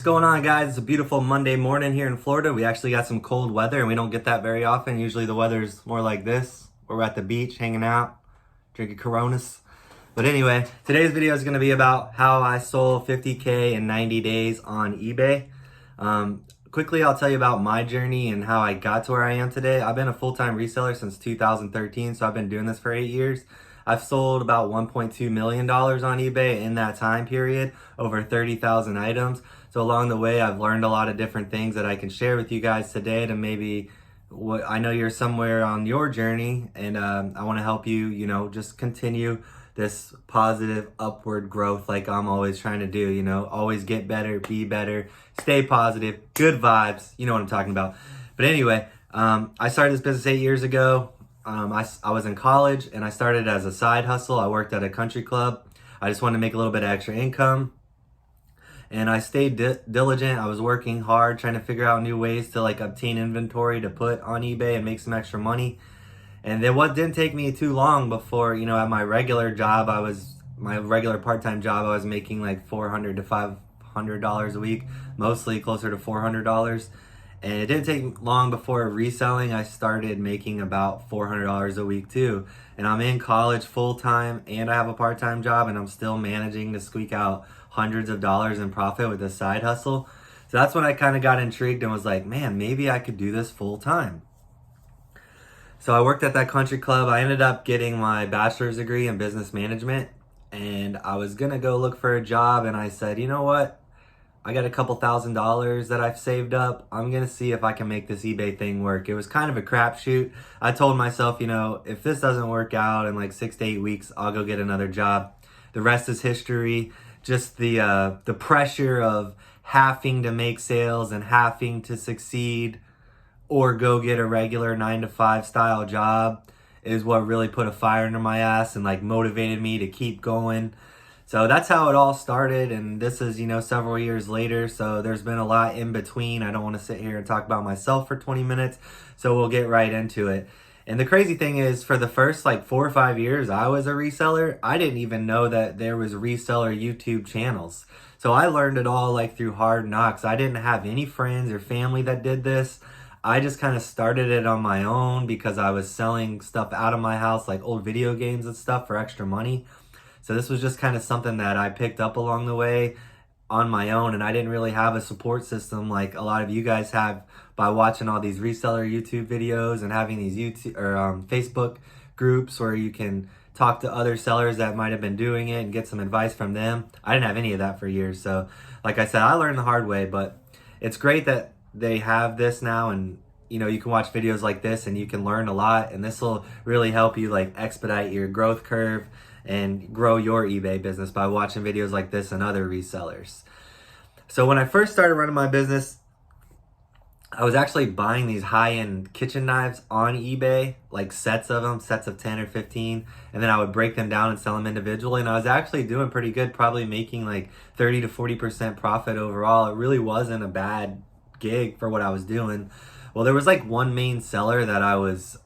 What's going on, guys? It's a beautiful Monday morning here in Florida. We actually got some cold weather and we don't get that very often. Usually the weather's more like this. We're at the beach hanging out, drinking Coronas. But anyway, today's video is going to be about how I sold 50K in 90 days on eBay. Quickly, I'll tell you about my journey and how I got to where I am today. I've been a full-time reseller since 2013, so I've been doing this for 8 years. I've sold about $1.2 million on eBay in that time period, over 30,000 items. So along the way, I've learned a lot of different things that I can share with you guys today to maybe, I know you're somewhere on your journey, and I want to help you, just continue this positive upward growth like I'm always trying to do, always get better, be better, stay positive, good vibes, you know what I'm talking about. But anyway, I started this business 8 years ago. I was in college and I started as a side hustle. I worked at a country club. I just wanted to make a little bit of extra income. And I stayed diligent. I was working hard, trying to figure out new ways to obtain inventory to put on eBay and make some extra money. And then what didn't take me too long before, at my regular job, my regular part-time job, I was making like $400 to $500 a week, mostly closer to $400. And it didn't take long before reselling, I started making about $400 a week too. And I'm in college full-time and I have a part-time job and I'm still managing to squeak out hundreds of dollars in profit with a side hustle. So that's when I kind of got intrigued and was like, man, maybe I could do this full-time. So I worked at that country club. I ended up getting my bachelor's degree in business management and I was gonna go look for a job and I said, you know what? I got a couple $1,000s that I've saved up. I'm going to see if I can make this eBay thing work. It was kind of a crapshoot. I told myself, if this doesn't work out in like 6 to 8 weeks, I'll go get another job. The rest is history. Just the pressure of having to make sales and having to succeed or go get a regular 9-to-5 style job is what really put a fire under my ass and motivated me to keep going. So that's how it all started, and this is, several years later, so there's been a lot in between. I don't want to sit here and talk about myself for 20 minutes, so we'll get right into it. And the crazy thing is, for the first 4 or 5 years I was a reseller, I didn't even know that there was reseller YouTube channels. So I learned it all through hard knocks. I didn't have any friends or family that did this. I just kind of started it on my own because I was selling stuff out of my house, like old video games and stuff, for extra money. So this was just kind of something that I picked up along the way on my own, and I didn't really have a support system like a lot of you guys have by watching all these reseller YouTube videos and having these YouTube or Facebook groups where you can talk to other sellers that might have been doing it and get some advice from them. I didn't have any of that for years. So like I said, I learned the hard way, but it's great that they have this now, and you can watch videos like this and you can learn a lot, and this will really help you expedite your growth curve and grow your eBay business by watching videos like this and other resellers. So when I first started running my business, I was actually buying these high-end kitchen knives on eBay, sets of them, sets of 10 or 15, and then I would break them down and sell them individually, and I was actually doing pretty good, probably making 30 to 40% profit overall. It really wasn't a bad gig for what I was doing. Well, there was one main seller that I was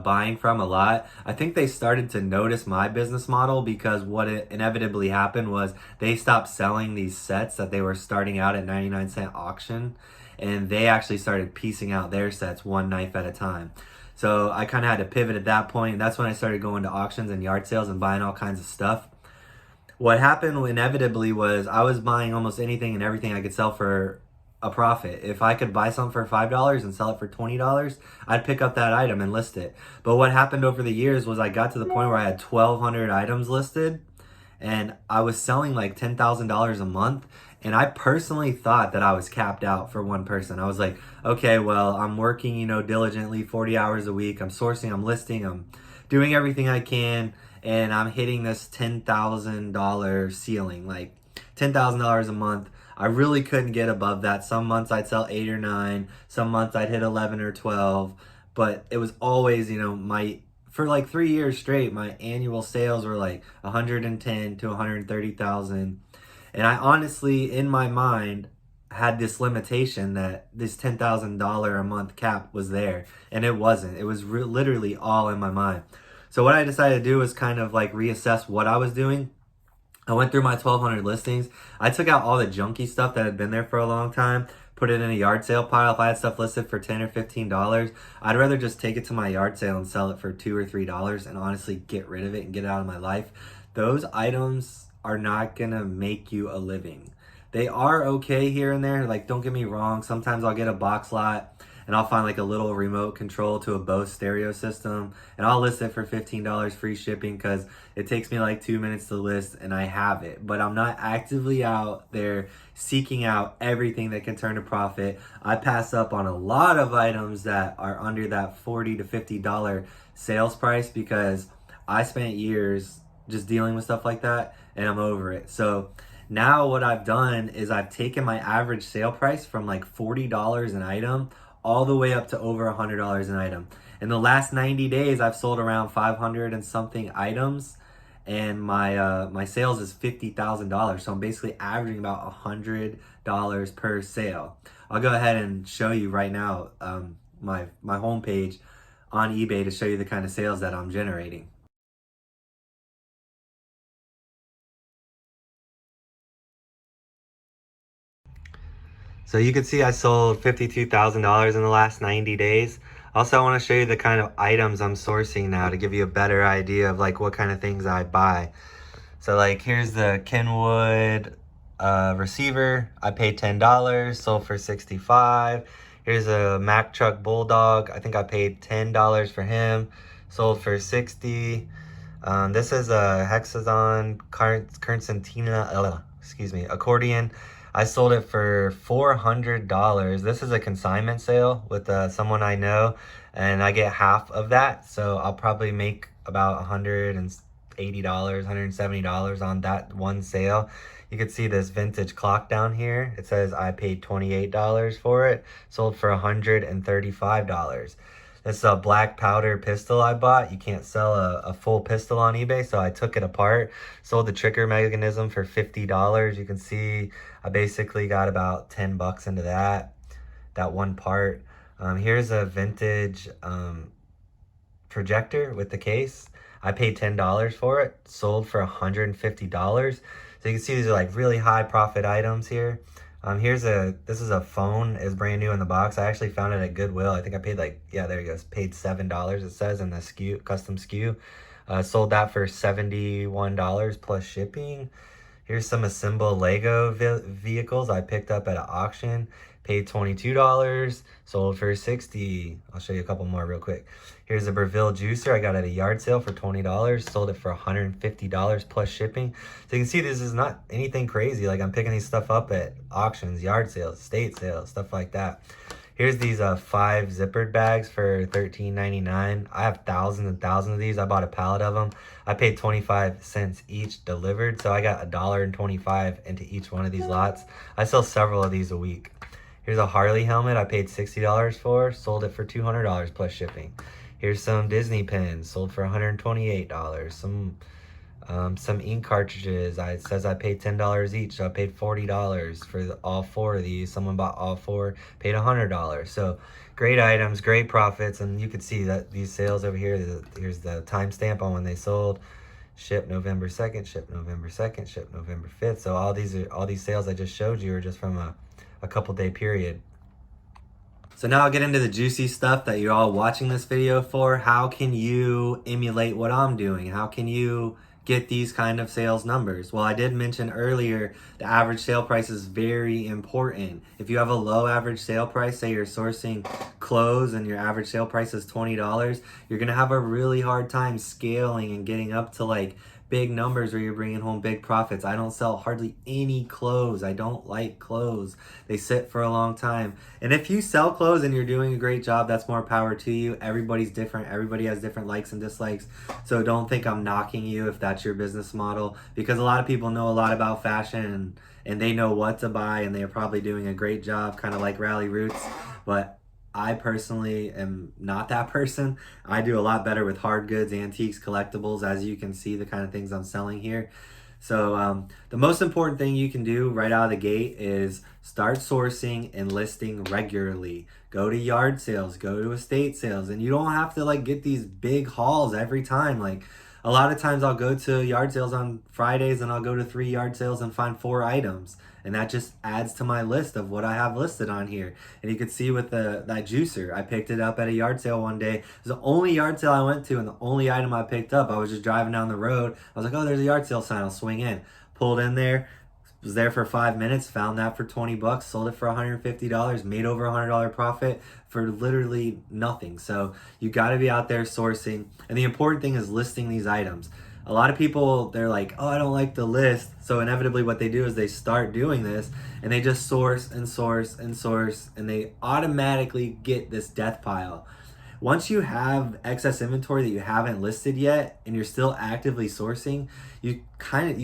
buying from a lot. I think they started to notice my business model because what it inevitably happened was they stopped selling these sets that they were starting out at 99-cent auction, and they actually started piecing out their sets one knife at a time. So I kind of had to pivot at that point, and that's when I started going to auctions and yard sales and buying all kinds of stuff. What happened inevitably was I was buying almost anything and everything I could sell for a profit. If I could buy something for $5 and sell it for $20, I'd pick up that item and list it. But what happened over the years was I got to the point where I had 1,200 items listed and I was selling $10,000 a month. And I personally thought that I was capped out for one person. I was like, okay, well, I'm working, diligently 40 hours a week. I'm sourcing, I'm listing, I'm doing everything I can. And I'm hitting this $10,000 ceiling, $10,000 a month. I really couldn't get above that. Some months I'd sell 8 or 9. Some months I'd hit 11 or 12. But it was always, for 3 years straight, my annual sales were 110 to 130,000. And I honestly, in my mind, had this limitation that this $10,000 a month cap was there. And it wasn't. It was literally all in my mind. So what I decided to do was kind of reassess what I was doing. I went through my 1,200 listings. I took out all the junky stuff that had been there for a long time, put it in a yard sale pile. If I had stuff listed for $10 or $15, I'd rather just take it to my yard sale and sell it for $2 or $3 and honestly get rid of it and get it out of my life. Those items are not gonna make you a living. They are okay here and there. Like, don't get me wrong. Sometimes I'll get a box lot and I'll find like a little remote control to a Bose stereo system and I'll list it for $15 free shipping because it takes me like 2 minutes to list and I have it. But I'm not actively out there seeking out everything that can turn a profit. I pass up on a lot of items that are under that $40 to $50 sales price because I spent years just dealing with stuff like that and I'm over it. So now what I've done is I've taken my average sale price from like $40 an item all the way up to over $100 an item. In the last 90 days, I've sold around 500 and something items, and my sales is $50,000. So I'm basically averaging about $100 per sale. I'll go ahead and show you right now my homepage on eBay to show you the kind of sales that I'm generating. So you can see I sold $52,000 in the last 90 days. Also, I want to show you the kind of items I'm sourcing now to give you a better idea of like what kind of things I buy. So like here's the Kenwood receiver. I paid $10, sold for $65. Here's a Mack Truck Bulldog. I think I paid $10 for him, sold for $60. This is a Hexagon Concertina, excuse me, accordion. I sold it for $400. This is a consignment sale with someone I know, and I get half of that. So I'll probably make about $180, $170 on that one sale. You can see this vintage clock down here. It says I paid $28 for it, sold for $135. This is a black powder pistol I bought. You can't sell a full pistol on eBay, so I took it apart, sold the trigger mechanism for $50. You can see I basically got about 10 bucks into that one part. Here's a vintage projector with the case. I paid $10 for it, sold for $150. So you can see these are like really high profit items here. This is a phone, it's brand new in the box. I actually found it at Goodwill. I think I paid like, yeah, there you go. Paid $7, it says in the SKU, custom SKU. Sold that for $71 plus shipping. Here's some assemble Lego vehicles I picked up at an auction. Paid $22, sold for $60. I'll show you a couple more real quick. Here's a Breville juicer I got at a yard sale for $20, sold it for $150 plus shipping. So you can see this is not anything crazy. Like I'm picking these stuff up at auctions, yard sales, estate sales, stuff like that. Here's these 5 zippered bags for $13.99. I have thousands and thousands of these. I bought a pallet of them. I paid 25 cents each delivered, so I got $1.25 into each one of these lots. I sell several of these a week. Here's a Harley helmet I paid $60 for, sold it for $200 plus shipping. Here's some Disney pens, sold for $128. Some ink cartridges, it says I paid $10 each, so I paid $40 for all 4 of these. Someone bought all 4, paid $100. So great items, great profits, and you can see that these sales over here, here's the timestamp on when they sold. Ship November 2nd, ship November 2nd, ship November 5th. So all these sales I just showed you are just from a couple day period. So now I'll get into the juicy stuff that you're all watching this video for. How can you emulate what I'm doing? How can you get these kind of sales numbers? Well, I did mention earlier the average sale price is very important. If you have a low average sale price, say you're sourcing clothes and your average sale price is $20, you're gonna have a really hard time scaling and getting up to like big numbers where you're bringing home big profits. I don't sell hardly any clothes. I don't like clothes. They sit for a long time. And if you sell clothes and you're doing a great job, that's more power to you. Everybody's different. Everybody has different likes and dislikes. So don't think I'm knocking you if that's your business model, because a lot of people know a lot about fashion and they know what to buy and they're probably doing a great job, kind of like Rally Roots. But I personally am not that person. I do a lot better with hard goods, antiques, collectibles, as you can see the kind of things I'm selling here. So the most important thing you can do right out of the gate is start sourcing and listing regularly. Go to yard sales, go to estate sales, and you don't have to like get these big hauls every time. Like A lot of times I'll go to yard sales on Fridays and I'll go to 3 yard sales and find 4 items. And that just adds to my list of what I have listed on here. And you can see with that juicer, I picked it up at a yard sale one day. It was the only yard sale I went to and the only item I picked up. I was just driving down the road. I was like, oh, there's a yard sale sign. I'll swing in. Pulled in there, was there for 5 minutes, found that for 20 bucks, sold it for $150, made over $100 profit for literally nothing. So you got to be out there sourcing. And the important thing is listing these items. A lot of people, they're like, oh, I don't like the list. So inevitably what they do is they start doing this and they just source and source and source, and they automatically get this death pile. Once you have excess inventory that you haven't listed yet and you're still actively sourcing, you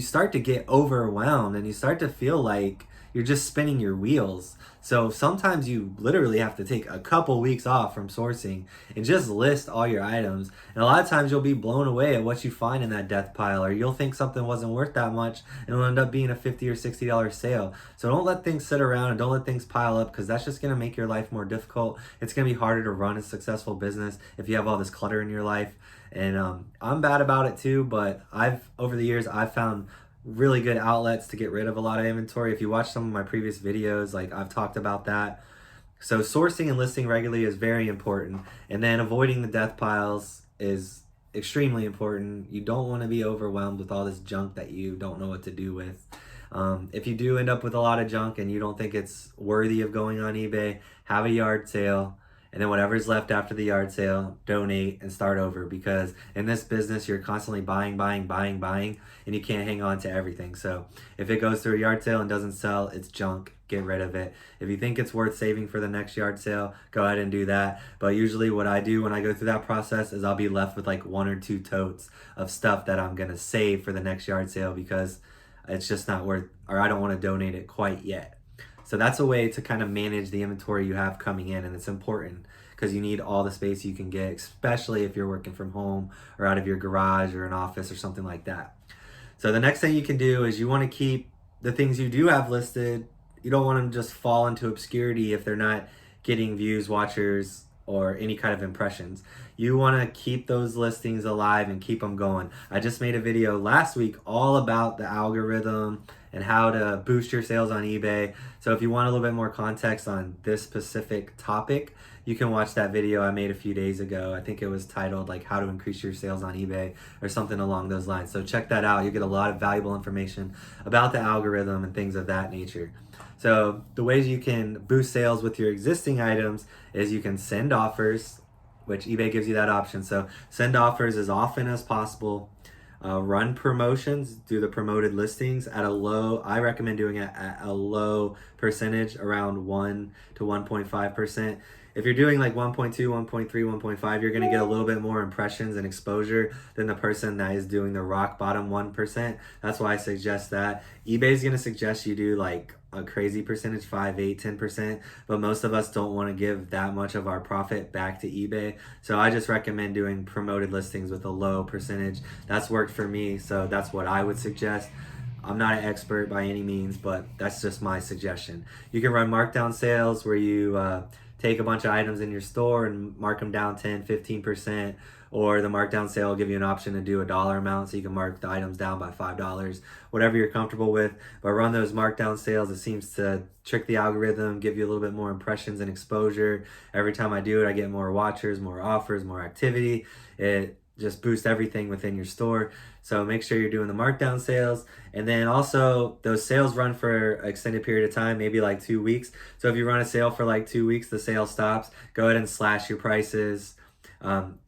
start to get overwhelmed and you start to feel like you're just spinning your wheels. So sometimes you literally have to take a couple weeks off from sourcing and just list all your items. And a lot of times you'll be blown away at what you find in that death pile, or you'll think something wasn't worth that much and it'll end up being a $50 or $60 sale. So don't let things sit around and don't let things pile up, because that's just going to make your life more difficult. It's going to be harder to run a successful business if you have all this clutter in your life. And I'm bad about it too, but over the years I've found really good outlets to get rid of a lot of inventory. If you watch some of my previous videos, like I've talked about that. So sourcing and listing regularly is very important. And then avoiding the death piles is extremely important. You don't want to be overwhelmed with all this junk that you don't know what to do with. If you do end up with a lot of junk and you don't think it's worthy of going on eBay, have a yard sale. And then whatever's left after the yard sale, donate and start over, because in this business, you're constantly buying, and you can't hang on to everything. So if it goes through a yard sale and doesn't sell, it's junk. Get rid of it. If you think it's worth saving for the next yard sale, go ahead and do that. But usually what I do when I go through that process is I'll be left with like 1 or 2 totes of stuff that I'm going to save for the next yard sale, because it's just not worth, or I don't want to donate it quite yet. So that's a way to kind of manage the inventory you have coming in, and it's important because you need all the space you can get, especially if you're working from home or out of your garage or an office or something like that. So the next thing you can do is you want to keep the things you do have listed. You don't want them to just fall into obscurity if they're not getting views, watchers, or any kind of impressions. You want to keep those listings alive and keep them going. I just made a video last week all about the algorithm and how to boost your sales on eBay. So if you want a little bit more context on this specific topic, you can watch that video I made a few days ago. I think it was titled like how to increase your sales on eBay or something along those lines. So check that out. You get a lot of valuable information about the algorithm and things of that nature. So the ways you can boost sales with your existing items is you can send offers, which eBay gives you that option. So send offers as often as possible. Run promotions, do the promoted listings at a low, I recommend doing it at a low percentage, around 1 to 1.5%. If you're doing like 1.2, 1.3, 1.5, you're going to get a little bit more impressions and exposure than the person that is doing the rock bottom 1%. That's why I suggest that. eBay is going to suggest you do like a crazy percentage, 5, 8, 10%, but most of us don't want to give that much of our profit back to eBay. So I just recommend doing promoted listings with a low percentage. That's worked for me, so that's what I would suggest. I'm not an expert by any means, but that's just my suggestion. You can run markdown sales where you take a bunch of items in your store and mark them down 10, 15%, or the markdown sale will give you an option to do a dollar amount, so you can mark the items down by $5, whatever you're comfortable with. But run those markdown sales. It seems to trick the algorithm, give you a little bit more impressions and exposure. Every time I do it, I get more watchers, more offers, more activity. It just boosts everything within your store. So make sure you're doing the markdown sales. And then also those sales run for an extended period of time, maybe like 2 weeks. So if you run a sale for like 2 weeks, the sale stops. Go ahead and slash your prices,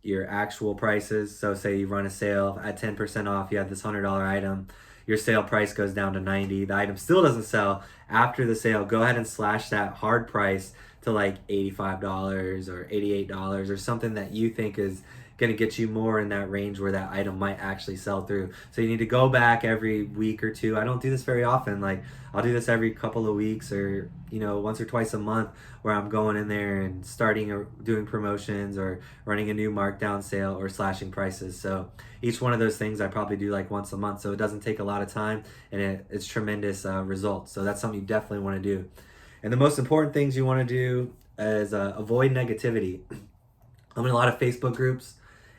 your actual prices. So say you run a sale at 10% off, you have this $100 item, your sale price goes down to 90. The item still doesn't sell after the sale. Go ahead and slash that hard price to like $85 or $88 or something that you think is going to get you more in that range where that item might actually sell through. So you need to go back every week or two. I don't do this very often. Like I'll do this every couple of weeks, or once or twice a month, where I'm going in there and starting or doing promotions or running a new markdown sale or slashing prices. So each one of those things I probably do like once a month. So it doesn't take a lot of time, and it's tremendous results. So that's something you definitely want to do. And the most important things you want to do is avoid negativity. I'm in a lot of Facebook groups,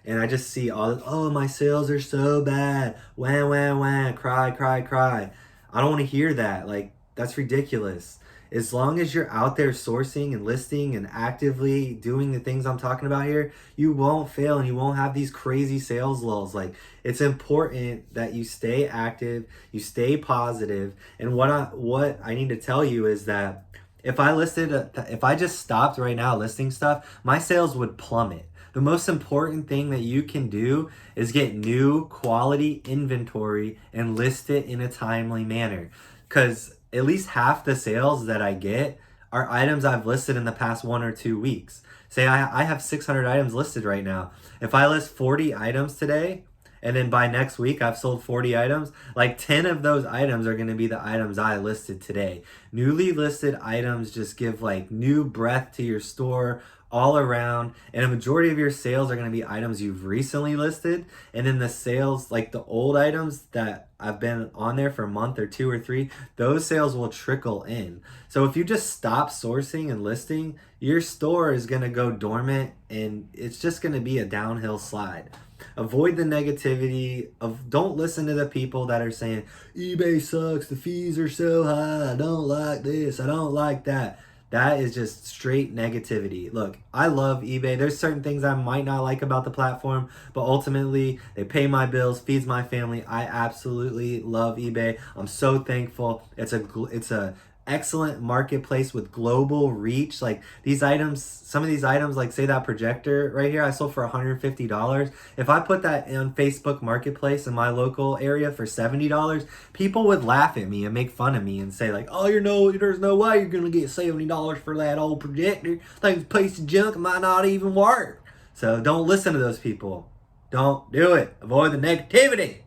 and I just see all, oh, my sales are so bad, wah, wah, wah, cry, cry, cry. I don't want to hear that. Like, that's ridiculous. As long as you're out there sourcing and listing and actively doing the things I'm talking about here, you won't fail and you won't have these crazy sales lulls. Like, it's important that you stay active, you stay positive. And what I need to tell you is that if I just stopped right now listing stuff, my sales would plummet. The most important thing that you can do is get new quality inventory and list it in a timely manner. Because at least half the sales that I get are items I've listed in the past 1 or 2 weeks. Say I have 600 items listed right now. If I list 40 items today, and then by next week I've sold 40 items, like 10 of those items are going to be the items I listed today. Newly listed items just give like new breath to your store all around, and a majority of your sales are going to be items you've recently listed, and then the sales, like the old items that I've been on there for a month or 2 or 3, those sales will trickle in. So if you just stop sourcing and listing, your store is going to go dormant and it's just going to be a downhill slide. Avoid the negativity of, don't listen to the people that are saying eBay sucks, the fees are so high, I don't like this, I don't like that. That is just straight negativity. Look, I love eBay. There's certain things I might not like about the platform, but ultimately they pay my bills, feeds my family. I absolutely love eBay. I'm so thankful. It's a excellent marketplace with global reach. Like these items, some of these items, like say that projector right here, I sold for $150. If I put that on Facebook Marketplace in my local area for $70, people would laugh at me and make fun of me and say like, oh, there's no way you're gonna get $70 for that old projector. Thing's a piece of junk, might not even work. So don't listen to those people. Don't do it. Avoid the negativity.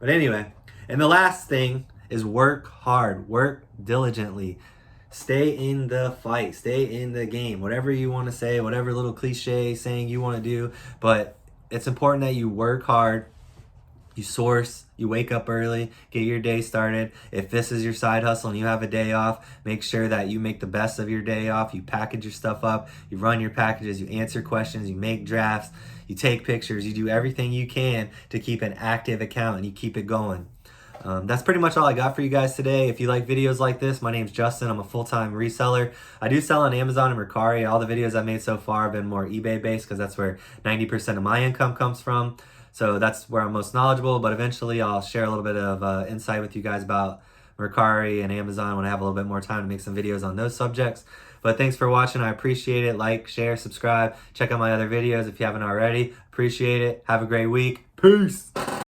But anyway, and the last thing is work hard, work diligently, stay in the fight, stay in the game, whatever you want to say, whatever little cliche saying you want to do. But it's important that you work hard, you source, you wake up early, get your day started. If this is your side hustle and you have a day off, make sure that you make the best of your day off. You package your stuff up, you run your packages, you answer questions, you make drafts, you take pictures, you do everything you can to keep an active account and you keep it going. That's pretty much all I got for you guys today. If you like videos like this, my name's Justin. I'm a full-time reseller. I do sell on Amazon and Mercari. All the videos I've made so far have been more eBay based because that's where 90% of my income comes from. So that's where I'm most knowledgeable, but eventually I'll share a little bit of insight with you guys about Mercari and Amazon when I have a little bit more time to make some videos on those subjects. But thanks for watching. I appreciate it. Like, share, subscribe. Check out my other videos if you haven't already. Appreciate it. Have a great week. Peace.